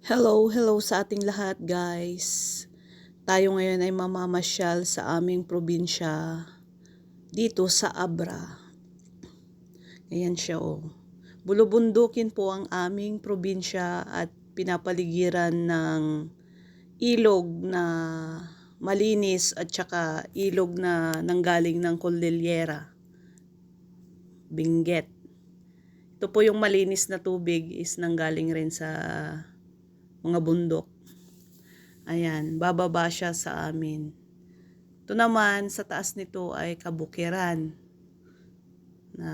Hello sa ating lahat guys. Tayo ngayon ay mamamasyal sa aming probinsya dito sa Abra. Ayan siya oh. Bulubundukin po ang aming probinsya at pinapaligiran ng ilog na malinis at saka ilog na nanggaling ng Cordillera, Benguet. Ito po yung malinis na tubig is nanggaling rin sa mga bundok. Ayan, bababa siya sa amin. Ito naman, sa taas nito ay kabukiran na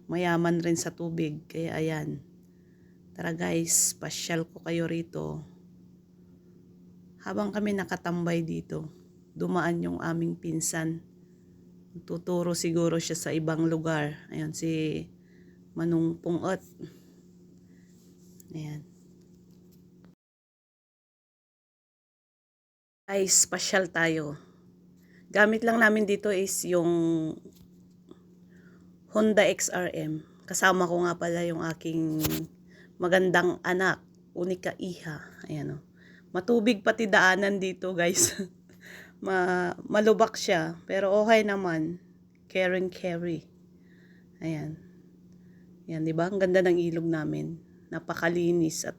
mayaman rin sa tubig. Kaya ayan, tara guys, pasyal ko kayo rito. Habang kami nakatambay dito, dumaan yung aming pinsan. Tuturo siguro siya sa ibang lugar. Ayan, si Manong Pungot. Ayan. Guys, pasyal tayo. Gamit lang namin dito is yung Honda XRM. Kasama ko nga pala yung aking magandang anak, Unika Iha. Ayan o. Matubig pati daanan dito guys. Malubak siya. Pero okay naman. Carry. Ayan. Ayan, di ba? Ang ganda ng ilog namin. Napakalinis at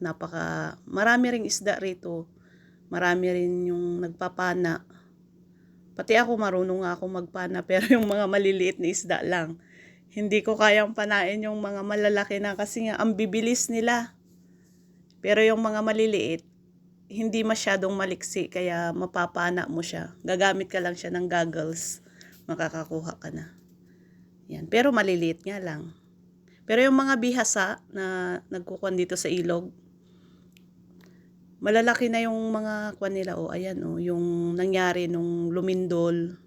marami ring isda rito. Marami rin yung nagpapana. Pati ako marunong nga ako magpana pero yung mga maliliit na isda lang. Hindi ko kayang panain yung mga malalaki na kasi nga ang bibilis nila. Pero yung mga maliliit, hindi masyadong maliksi kaya mapapana mo siya. Gagamit ka lang siya ng goggles, makakakuha ka na. Yan. Pero maliliit nga lang. Pero yung mga bihasa na nagkukuhan dito sa ilog, malalaki na yung mga kuwan nila. O ayan o, yung nangyari nung lumindol.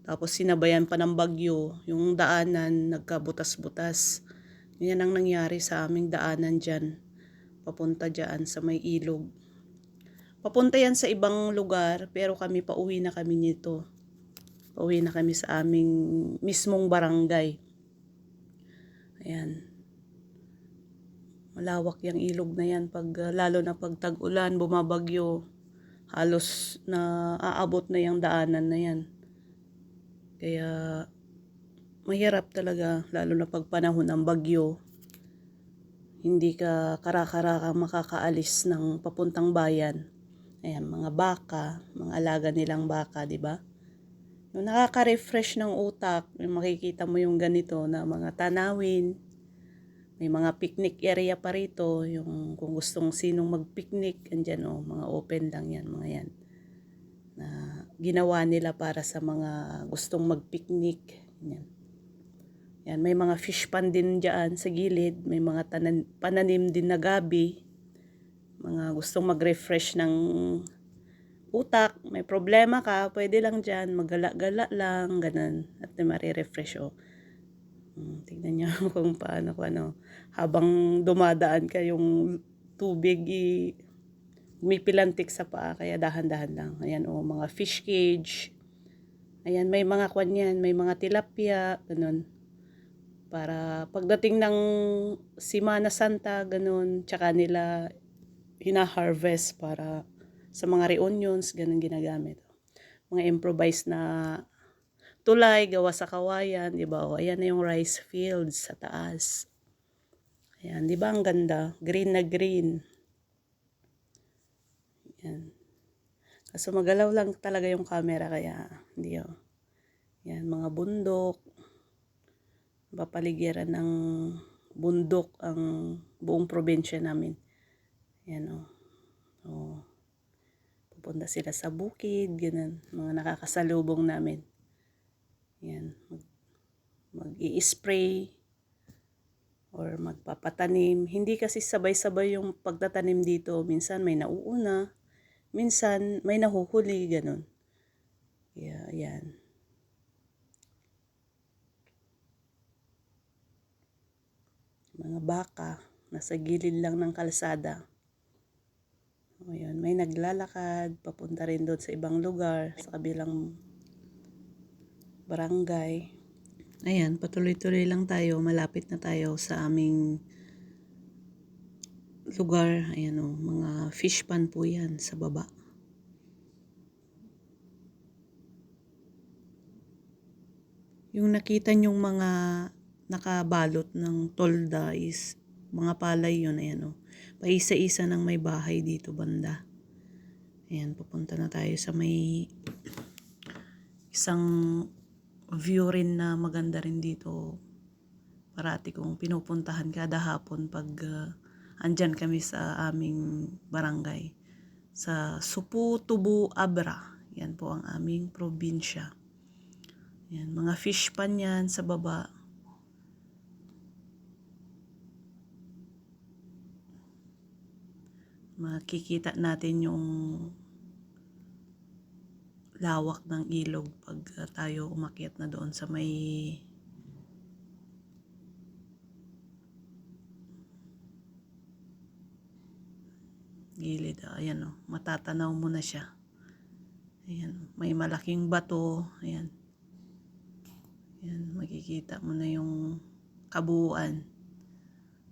Tapos sinabayan pa ng bagyo, yung daanan nagkabutas-butas. Yan ang nangyari sa aming daanan dyan. Papunta dyan sa may ilog. Papunta yan sa ibang lugar, pero kami pauwi na kami nito. Pauwi na kami sa aming mismong barangay. Ayan. Malawak yung ilog na yan, lalo na pag tag-ulan, bumabagyo. Halos na aabot na yung daanan na yan. Kaya mahirap talaga, lalo na pag panahon ng bagyo. Hindi ka kara-kara makakaalis ng papuntang bayan. Ayan, mga baka, mga alaga nilang baka, di ba? No, nakaka-refresh ng utak. Makikita mo yung ganito na mga tanawin. May mga picnic area pa rito. Yung kung gustong sinong mag-picnic, andyan o, mga open lang yan, mga yan. Na ginawa nila para sa mga gustong mag-picnic. Yan. Yan, may mga fish pond din dyan sa gilid. May mga pananim din na gabi. Mga gustong mag-refresh ng utak. May problema ka, pwede lang dyan. Maggala-gala lang, ganun. At marirefresh o. Tignan nyo kung paano. Habang dumadaan ka yung tubig, umipilantik sa paa, kaya dahan-dahan lang. Ayan o, mga fish cage. Ayan, may mga kwan yan, may mga tilapia, ganun. Para pagdating ng Semana Santa, ganun, tsaka nila hina-harvest para sa mga reunions, ganun ginagamit. Mga improvised na tulay, gawa sa kawayan, di ba? O, ayan na yung rice fields sa taas. Ayan, di ba ang ganda? Green na green. Yan. Kaso magalaw lang talaga yung camera kaya hindi oh. Yan, mga bundok. Papaligiran ng bundok ang buong probinsya namin. Yan oh. Oh. Pupunta sila sa bukid, ganun. Mga nakakasalubong namin. Yan. Mag-i-spray or magpapatanim. Hindi kasi sabay-sabay yung pagtatanim dito. Minsan may nauuna. Minsan may nahuhuli, ganun. Yeah, yan. Mga baka, nasa gilid lang ng kalsada. O yun, may naglalakad, papunta rin doon sa ibang lugar, sa kabilang barangay. Ayan, patuloy-tuloy lang tayo, malapit na tayo sa aming lugar. Ayan o, mga fish pan po yan sa baba. Yung nakita nyong mga nakabalot ng tolda is mga palay yun. Ayan o, paisa-isa ng may bahay dito banda. Ayan, pupunta na tayo sa may isang view rin na maganda rin dito. Parati kong pinupuntahan kada hapon pag andyan kami sa aming barangay. Sa Supu, Tubu, Abra. Yan po ang aming probinsya. Yan, mga fish pan yan sa baba. Makikita natin yung lawak ng ilog pag tayo umakyat na doon sa may gilid. Ayan o, matatanaw mo na siya. Ayan, may malaking bato. Ayan. Ayan, makikita mo na yung kabuuan.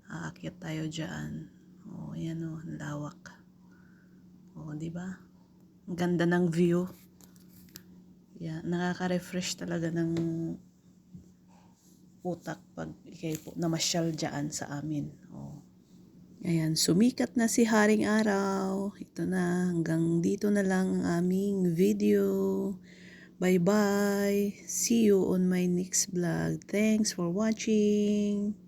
Aakyat tayo dyan. O, ayan o, lawak. O, di ba? Ang ganda ng view. Yeah, nakaka-refresh talaga ng utak pag ikay po namasyal dyan sa amin. O. Ayan, sumikat na si Haring Araw. Ito na, hanggang dito na lang ang aming video. Bye-bye. See you on my next vlog. Thanks for watching.